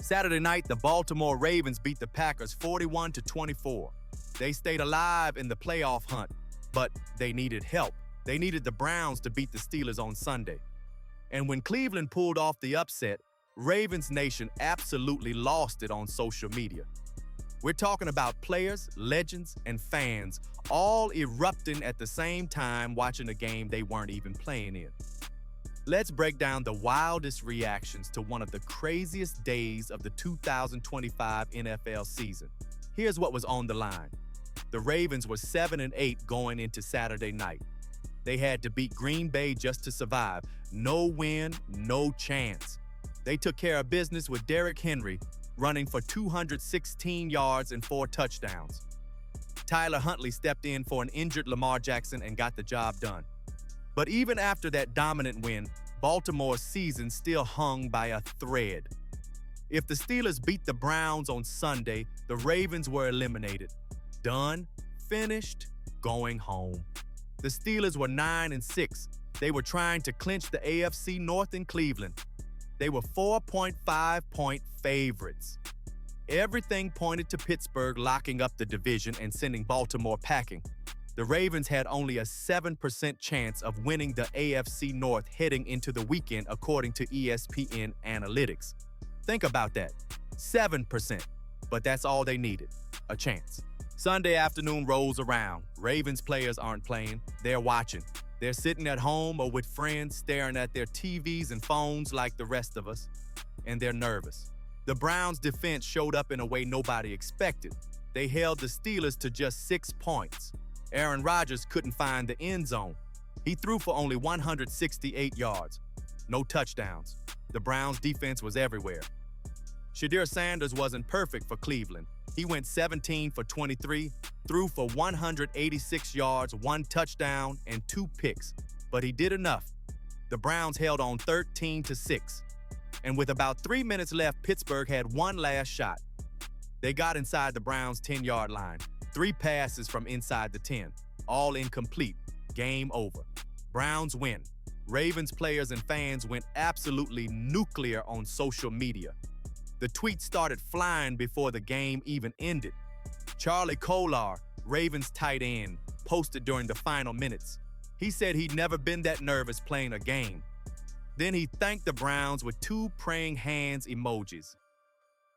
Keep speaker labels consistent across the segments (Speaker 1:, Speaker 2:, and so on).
Speaker 1: Saturday night, the Baltimore Ravens beat the Packers 41-24. They stayed alive in the playoff hunt, but they needed help. They needed the Browns to beat the Steelers on Sunday. And when Cleveland pulled off the upset, Ravens Nation absolutely lost it on social media. We're talking about players, legends, and fans all erupting at the same time watching a game they weren't even playing in. Let's break down the wildest reactions to one of the craziest days of the 2025 NFL season. Here's what was on the line. The Ravens were 7-8 going into Saturday night. They had to beat Green Bay just to survive. No win, no chance. They took care of business with Derrick Henry running for 216 yards and 4 touchdowns. Tyler Huntley stepped in for an injured Lamar Jackson and got the job done. But even after that dominant win, Baltimore's season still hung by a thread. If the Steelers beat the Browns on Sunday, the Ravens were eliminated. Done, finished, going home. The Steelers were 9-6. They were trying to clinch the AFC North in Cleveland. They were 4.5-point favorites. Everything pointed to Pittsburgh locking up the division and sending Baltimore packing. The Ravens had only a 7% chance of winning the AFC North heading into the weekend, according to ESPN analytics. Think about that. 7%. But that's all they needed. A chance. Sunday afternoon rolls around. Ravens players aren't playing. They're watching. They're sitting at home or with friends staring at their TVs and phones like the rest of us. And they're nervous. The Browns' defense showed up in a way nobody expected. They held the Steelers to just 6 points. Aaron Rodgers couldn't find the end zone. He threw for only 168 yards. No touchdowns. The Browns' defense was everywhere. Shedeur Sanders wasn't perfect for Cleveland. He went 17 for 23, threw for 186 yards, 1 touchdown, and 2 picks. But he did enough. The Browns held on 13-6. And with about 3 minutes left, Pittsburgh had one last shot. They got inside the Browns' 10-yard line. 3 passes from inside the 10. All incomplete. Game over. Browns win. Ravens players and fans went absolutely nuclear on social media. The tweets started flying before the game even ended. Charlie Kolar, Ravens tight end, posted during the final minutes. He said he'd never been that nervous playing a game. Then he thanked the Browns with 2 praying hands emojis.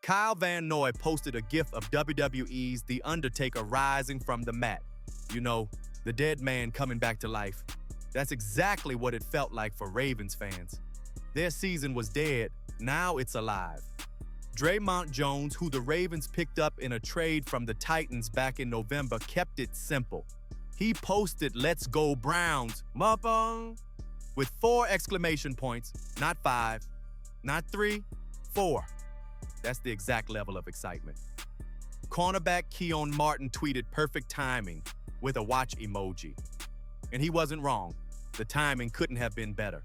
Speaker 1: Kyle Van Noy posted a gif of WWE's The Undertaker rising from the mat. You know, the dead man coming back to life. That's exactly what it felt like for Ravens fans. Their season was dead, now it's alive. Draymond Jones, who the Ravens picked up in a trade from the Titans back in November, kept it simple. He posted, "Let's go Browns, mama," with 4 exclamation points, not 5, not 3, 4. That's the exact level of excitement. Cornerback Keon Martin tweeted perfect timing with a watch emoji. And he wasn't wrong. The timing couldn't have been better.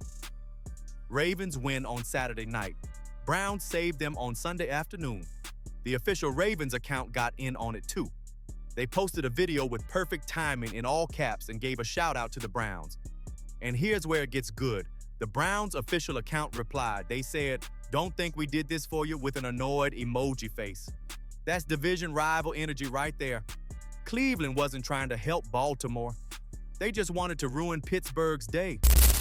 Speaker 1: Ravens win on Saturday night. Browns saved them on Sunday afternoon. The official Ravens account got in on it too. They posted a video with perfect timing in all caps and gave a shout out to the Browns. And here's where it gets good. The Browns official account replied. They said, "Don't think we did this for you," with an annoyed emoji face. That's division rival energy right there. Cleveland wasn't trying to help Baltimore. They just wanted to ruin Pittsburgh's day.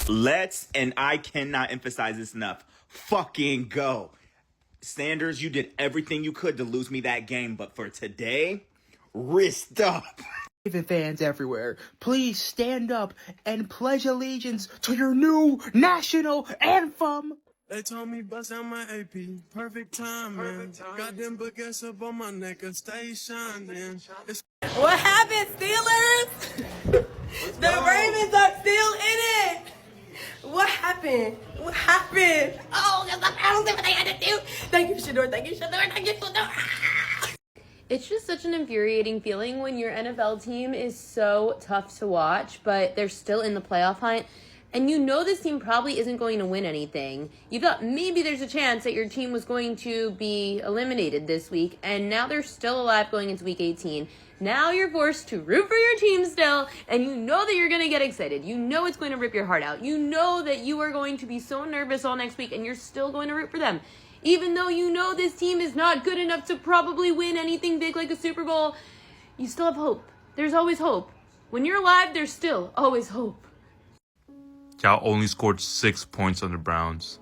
Speaker 2: Let's, and I cannot emphasize this enough, fucking go. Sanders, you did everything you could to lose me that game, but for today, wrist up.
Speaker 3: Raven fans everywhere, please stand up and pledge allegiance to your new national anthem.
Speaker 4: They told me bust out my AP, perfect timing. Got them baguettes up on my neck and stay shining.
Speaker 5: What happened, Steelers? The Ravens are still in it. What happened? What happened? Oh, I don't see what they had to do. Thank you, Shedeur. Thank you, Shedeur. Thank you, Shedeur.
Speaker 6: It's just such an infuriating feeling when your NFL team is so tough to watch, but they're still in the playoff hunt. And you know this team probably isn't going to win anything. You thought maybe there's a chance that your team was going to be eliminated this week, and now they're still alive going into week 18. Now you're forced to root for your team still, and you know that you're going to get excited. You know it's going to rip your heart out. You know that you are going to be so nervous all next week, and you're still going to root for them. Even though you know this team is not good enough to probably win anything big like a Super Bowl, you still have hope. There's always hope. When you're alive, there's still always hope.
Speaker 7: Y'all only scored 6 points on the Browns.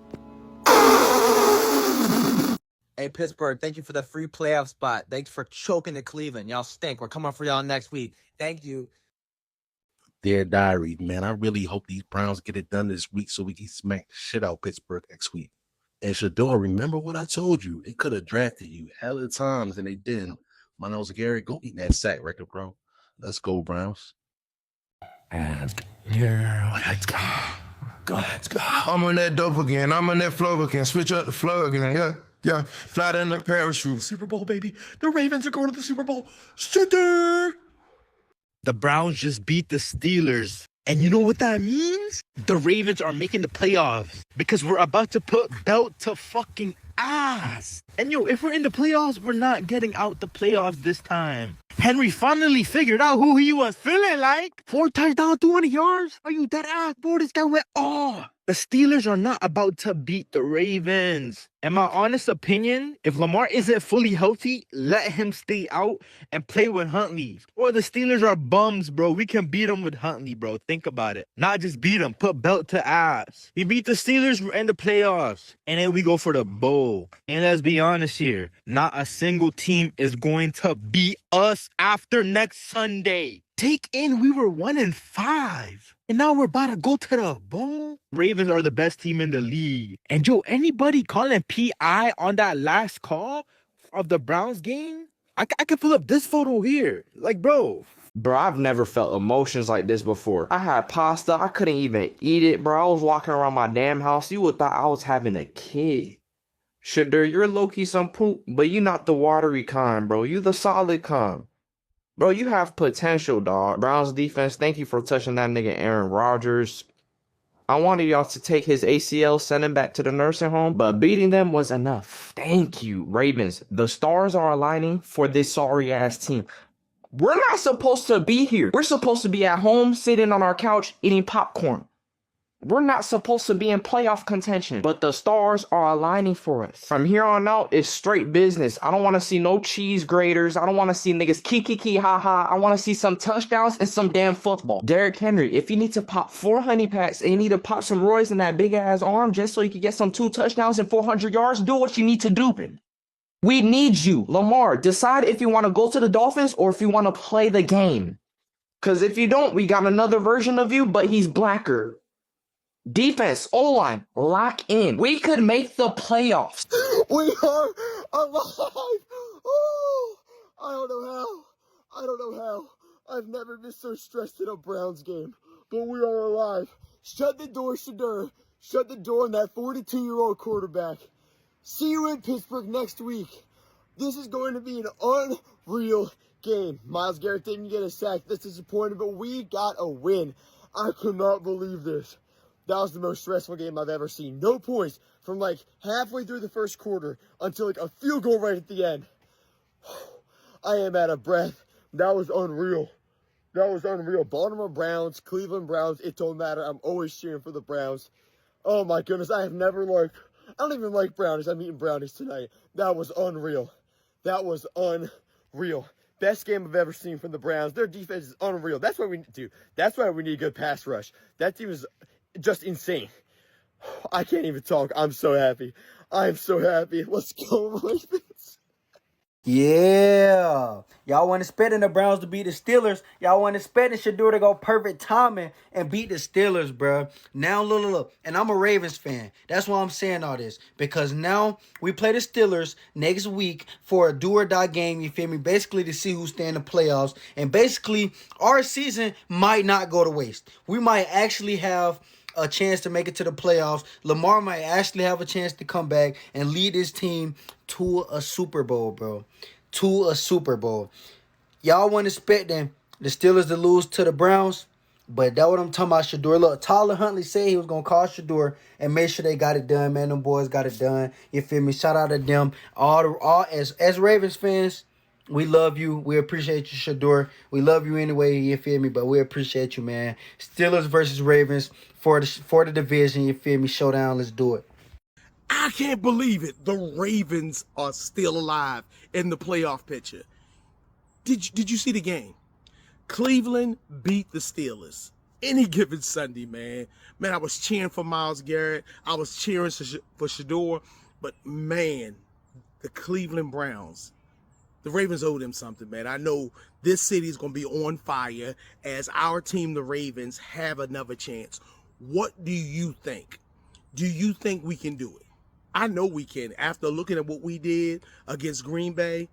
Speaker 8: Hey, Pittsburgh, thank you for the free playoff spot. Thanks for choking to Cleveland. Y'all stink. We're coming for y'all next week. Thank you.
Speaker 9: Dear Diary, man, I really hope these Browns get it done this week so we can smack the shit out Pittsburgh next week. And Shedeur, remember what I told you? They could have drafted you hella times and they didn't. My nose Gary, go eat that sack record, bro. Let's go, Browns.
Speaker 10: Yeah, let's go. Let's go. I'm on that dope again. I'm on that flow again. Switch up the flow again. Yeah. Fly in the parachute.
Speaker 3: Super Bowl, baby. The Ravens are going to the Super Bowl. Shedeur!
Speaker 11: The Browns just beat the Steelers. And you know what that means? The Ravens are making the playoffs because we're about to put belt to fucking ass. And yo, if we're in the playoffs, we're not getting out the playoffs this time. Henry finally figured out who he was feeling like. 4 touchdowns, 200 yards. Are you dead ass, bro? This guy went off. The Steelers are not about to beat the Ravens. In my honest opinion, if Lamar isn't fully healthy, let him stay out and play with Huntley. Or the Steelers are bums, bro. We can beat them with Huntley, bro. Think about it. Not just beat them, put belt to ass. We beat the Steelers, we're in the playoffs. And then we go for the bowl. And let's be honest here, not a single team is going to beat us after next Sunday. Take in, we were 1-5. And now we're about to go to the bowl. Ravens are the best team in the league. And yo, anybody calling PI on that last call of the Browns game? I can pull up this photo here. Like, bro.
Speaker 12: Bro, I've never felt emotions like this before. I had pasta. I couldn't even eat it, bro. I was walking around my damn house. You would thought I was having a kid. Shedeur, you're low-key some poop, but you not the watery kind, bro. You the solid kind. Bro, you have potential, dog. Browns defense, thank you for touching that nigga Aaron Rodgers. I wanted y'all to take his ACL, send him back to the nursing home, but beating them was enough. Thank you, Ravens. The stars are aligning for this sorry-ass team. We're not supposed to be here. We're supposed to be at home, sitting on our couch, eating popcorn. We're not supposed to be in playoff contention, but the stars are aligning for us. From here on out, it's straight business. I don't want to see no cheese graters. I don't want to see niggas kiki ha. I want to see some touchdowns and some damn football. Derrick Henry, if you need to pop 4 honey packs and you need to pop some Roy's in that big ass arm just so you can get some 2 touchdowns and 400 yards, do what you need to do. We need you. Lamar, decide if you want to go to the Dolphins or if you want to play the game. Because if you don't, we got another version of you, but he's blacker. Defense, O-line, lock in. We could make the playoffs.
Speaker 13: We are alive. Oh, I don't know how. I've never been so stressed in a Browns game, but we are alive. Shut the door, Shedeur. Shut the door on that 42-year-old quarterback. See you in Pittsburgh next week. This is going to be an unreal game. Myles Garrett didn't get a sack. That's disappointing, but we got a win. I cannot believe this. That was the most stressful game I've ever seen. No points from like halfway through the first quarter until like a field goal right at the end. I am out of breath. That was unreal. Baltimore Browns, Cleveland Browns, it don't matter. I'm always cheering for the Browns. Oh my goodness, I don't even like brownies. I'm eating brownies tonight. That was unreal. Best game I've ever seen from the Browns. Their defense is unreal. That's why we need a good pass rush. That team is just insane. I can't even talk. I'm so happy. Let's go, Ravens.
Speaker 3: Yeah. Y'all wasn't expecting the Browns to beat the Steelers. Y'all wasn't expecting Shedeur to go perfect timing and beat the Steelers, bro. Now, look. And I'm a Ravens fan. That's why I'm saying all this. Because now we play the Steelers next week for a do-or-die game, you feel me? Basically to see who stay in the playoffs. And basically, our season might not go to waste. We might actually have a chance to make it to the playoffs. Lamar might actually have a chance to come back and lead his team to a Super Bowl, bro. To a Super Bowl. Y'all weren't expecting the Steelers to lose to the Browns, but that's what I'm talking about, Shedeur. Look, Tyler Huntley said he was going to call Shedeur and make sure they got it done, man. Them boys got it done. You feel me? Shout out to them. As Ravens fans, we love you. We appreciate you, Shedeur. We love you anyway, you feel me? But we appreciate you, man. Steelers versus Ravens for the division, you feel me? Showdown, let's do it.
Speaker 10: I can't believe it. The Ravens are still alive in the playoff picture. Did you see the game? Cleveland beat the Steelers. Any given Sunday, man. Man, I was cheering for Myles Garrett. I was cheering for Shedeur. But, man, the Cleveland Browns, the Ravens owe them something, man. I know this city is going to be on fire as our team, the Ravens, have another chance. What do you think? Do you think we can do it? I know we can. After looking at what we did against Green Bay,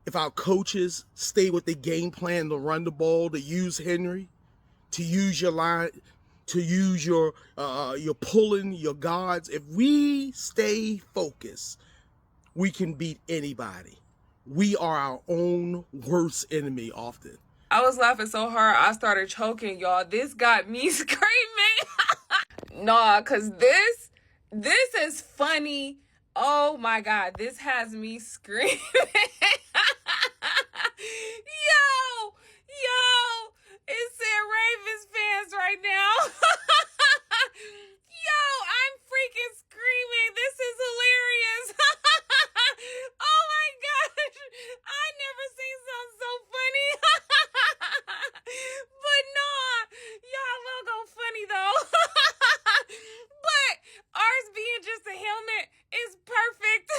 Speaker 10: if our coaches stay with the game plan to run the ball, to use Henry, to use your line, to use your pulling, your guards, if we stay focused, we can beat anybody. We are our own worst enemy often.
Speaker 14: I was laughing so hard, I started choking, y'all. This got me screaming. Nah, because this is funny. Oh, my God. This has me screaming. Yo, it said Ravens fans right now. Yo, I'm freaking screaming. This is hilarious. Oh my gosh. I never seen something so funny. But nah, y'all will go funny though. But ours being just a helmet is perfect.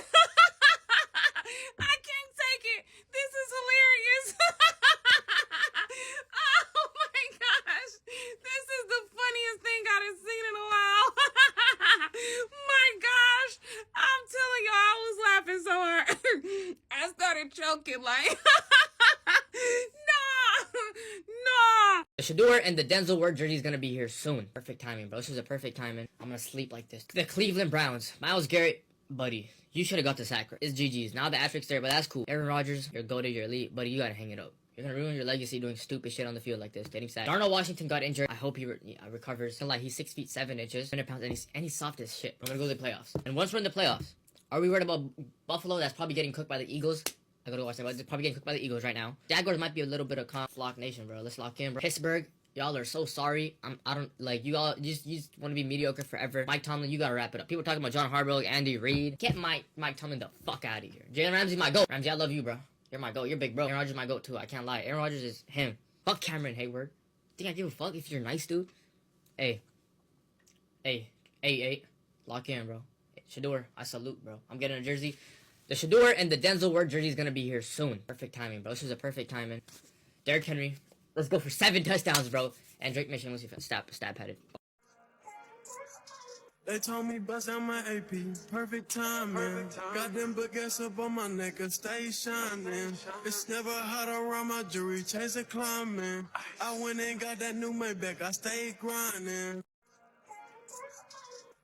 Speaker 14: I can't take it. This is hilarious. Oh my gosh. This is the funniest thing I've seen in a while. My gosh. I'm telling y'all, I was laughing so hard. I started choking like, nah.
Speaker 15: The Shedeur and the Denzel Ward jersey is gonna be here soon. Perfect timing, bro. This is a perfect timing. I'm gonna sleep like this. The Cleveland Browns. Myles Garrett, buddy. You should have got the sack. It's GG's. Now the asterisks there, but that's cool. Aaron Rodgers, you're goated, you're elite, buddy. You gotta hang it up. You're gonna ruin your legacy doing stupid shit on the field like this. Getting sacked. Darnell Washington got injured. I hope he recovers. Like he's 6 feet 7 inches, 100 pounds, and he's soft as shit. I'm gonna go to the playoffs. And once we're in the playoffs, are we worried about Buffalo? That's probably getting cooked by the Eagles. I gotta watch that, but it's probably getting cooked by the Eagles right now. Jaguars might be a little bit of flock nation, bro. Let's lock in, bro. Pittsburgh, y'all are so sorry. I don't like you all. You just want to be mediocre forever. Mike Tomlin, you gotta wrap it up. People talking about John Harbaugh, Andy Reid. Get Mike Tomlin the fuck out of here. Jalen Ramsey, my goat. Ramsey, I love you, bro. You're my goat. You're big, bro. Aaron Rodgers, my goat too. I can't lie. Aaron Rodgers is him. Fuck Cameron Hayward. Think I give a fuck if you're nice, dude? Hey, lock in, bro. Shedeur, I salute, bro. I'm getting a jersey. The Shedeur and the Denzel Ward jersey is gonna be here soon. Perfect timing, bro. This is a perfect timing. Derrick Henry, let's go for 7 touchdowns, bro. And Drake Mission, let's see if stab headed.
Speaker 4: They told me bust out my AP, perfect timing. Got them baguettes up on my neck and stay shining. It's never hot around my jewelry, chase it climbing. I went and got that new Maybach, I stayed grinding.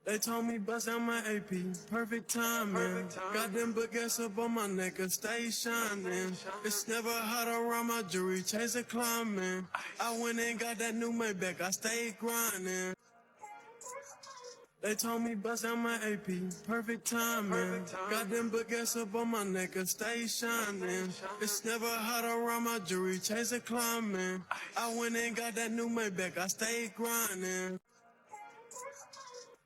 Speaker 4: They told me bust out my AP, perfect timing. Got them baguettes up on my neck and stay shining. It's never hot around my jewelry, chase it climbing. I went and got that new Maybach, I stayed grinding. They told me bust out my AP, perfect timing. Got them baguettes up on my neck and stay shining. It's never hot around my jewelry, chase it climbing. I went and got that new Maybach, I stayed grinding.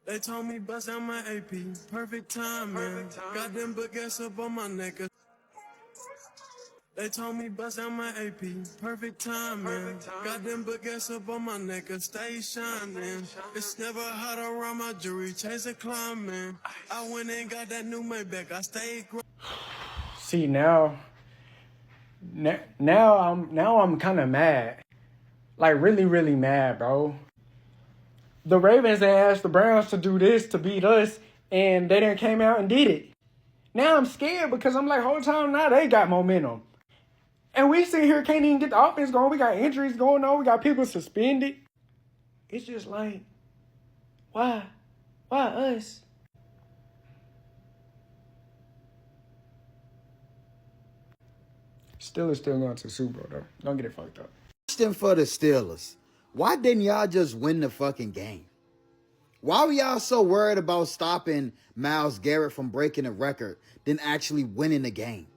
Speaker 4: They told me bust out my AP, perfect timing. Got them baguettes up on my neck. They told me bust out my AP, perfect timing. Got them baguettes up on my neck and stay shining. It's never hot around my jewelry, chase it climbing. I went and got that new Maybach, I stayed
Speaker 16: See, now I'm kind of mad. Like really mad, bro. The Ravens asked the Browns to do this to beat us, and they done came out and did it. Now I'm scared because I'm like, whole time now they got momentum. And we sit here, can't even get the offense going. We got injuries going on. We got people suspended. It's just like, why? Why us? Steelers still going to the Super Bowl, though. Don't get it fucked up.
Speaker 3: Question for the Steelers. Why didn't y'all just win the fucking game? Why were y'all so worried about stopping Myles Garrett from breaking the record than actually winning the game?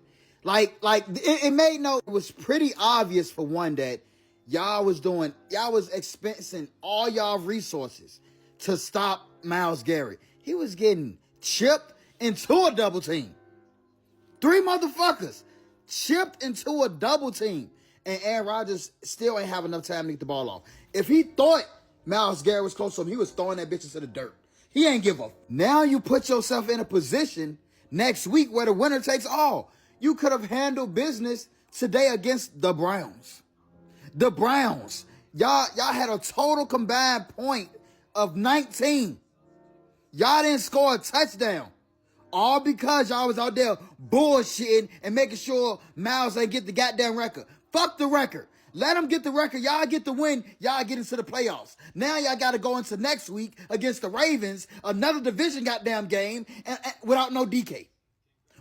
Speaker 3: It was pretty obvious for one that y'all was expensing all y'all resources to stop Myles Garrett. He was getting
Speaker 17: chipped into a double team. 3 motherfuckers chipped into a double team. And Aaron Rodgers still ain't have enough time to get the ball off. If he thought Myles Garrett was close to him, he was throwing that bitch into the dirt. He ain't give up. Now you put yourself in a position next week where the winner takes all. You could have handled business today against the Browns. The Browns. Y'all had a total combined point of 19. Y'all didn't score a touchdown. All because y'all was out there bullshitting and making sure Myles ain't get the goddamn record. Fuck the record. Let them get the record. Y'all get the win. Y'all get into the playoffs. Now y'all got to go into next week against the Ravens, another division goddamn game, and without no DK.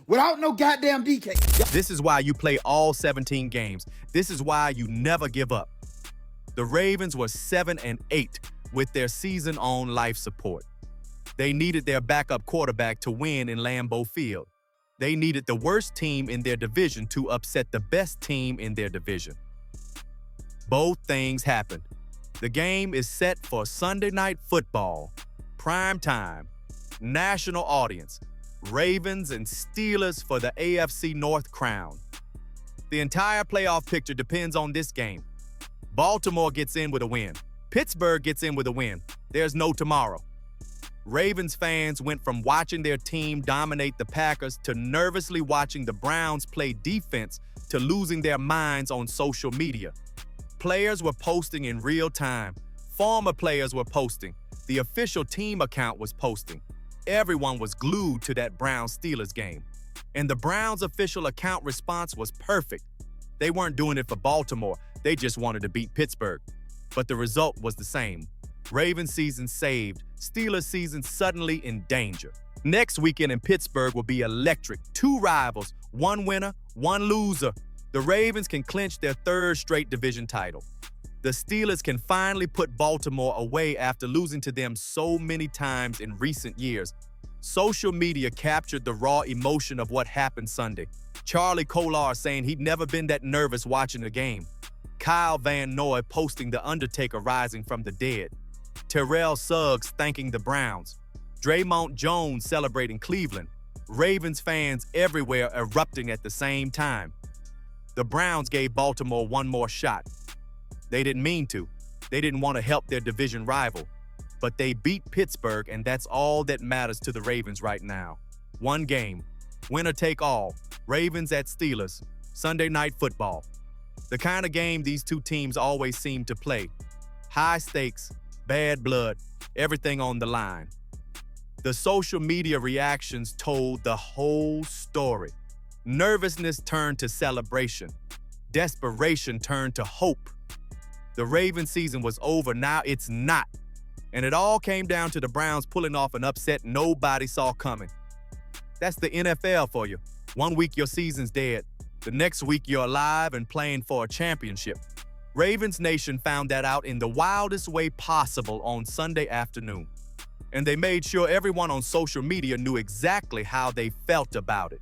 Speaker 17: Without no goddamn DK.
Speaker 1: This is why you play all 17 games. This is why you never give up. The Ravens were 7-8 with their season on life support. They needed their backup quarterback to win in Lambeau Field. They needed the worst team in their division to upset the best team in their division. Both things happened. The game is set for Sunday Night Football, prime time, national audience, Ravens and Steelers for the AFC North crown. The entire playoff picture depends on this game. Baltimore gets in with a win. Pittsburgh gets in with a win. There's no tomorrow. Ravens fans went from watching their team dominate the Packers to nervously watching the Browns play defense to losing their minds on social media. Players were posting in real time. Former players were posting. The official team account was posting. Everyone was glued to that Browns-Steelers game. And the Browns' official account response was perfect. They weren't doing it for Baltimore. They just wanted to beat Pittsburgh. But the result was the same. Ravens season saved. Steelers season suddenly in danger. Next weekend in Pittsburgh will be electric. 2 rivals, 1 winner, 1 loser. The Ravens can clinch their 3rd straight division title. The Steelers can finally put Baltimore away after losing to them so many times in recent years. Social media captured the raw emotion of what happened Sunday. Charlie Kolar saying he'd never been that nervous watching the game. Kyle Van Noy posting The Undertaker rising from the dead. Terrell Suggs thanking the Browns. Draymond Jones celebrating Cleveland. Ravens fans everywhere erupting at the same time. The Browns gave Baltimore one more shot. They didn't mean to. They didn't want to help their division rival. But they beat Pittsburgh, and that's all that matters to the Ravens right now. 1 game. Winner take all. Ravens at Steelers. Sunday Night Football. The kind of game these two teams always seem to play. High stakes, bad blood, everything on the line. The social media reactions told the whole story. Nervousness turned to celebration. Desperation turned to hope. The Ravens season was over, now it's not. And it all came down to the Browns pulling off an upset nobody saw coming. That's the NFL for you. 1 week your season's dead. The next week you're alive and playing for a championship. Ravens Nation found that out in the wildest way possible on Sunday afternoon. And they made sure everyone on social media knew exactly how they felt about it.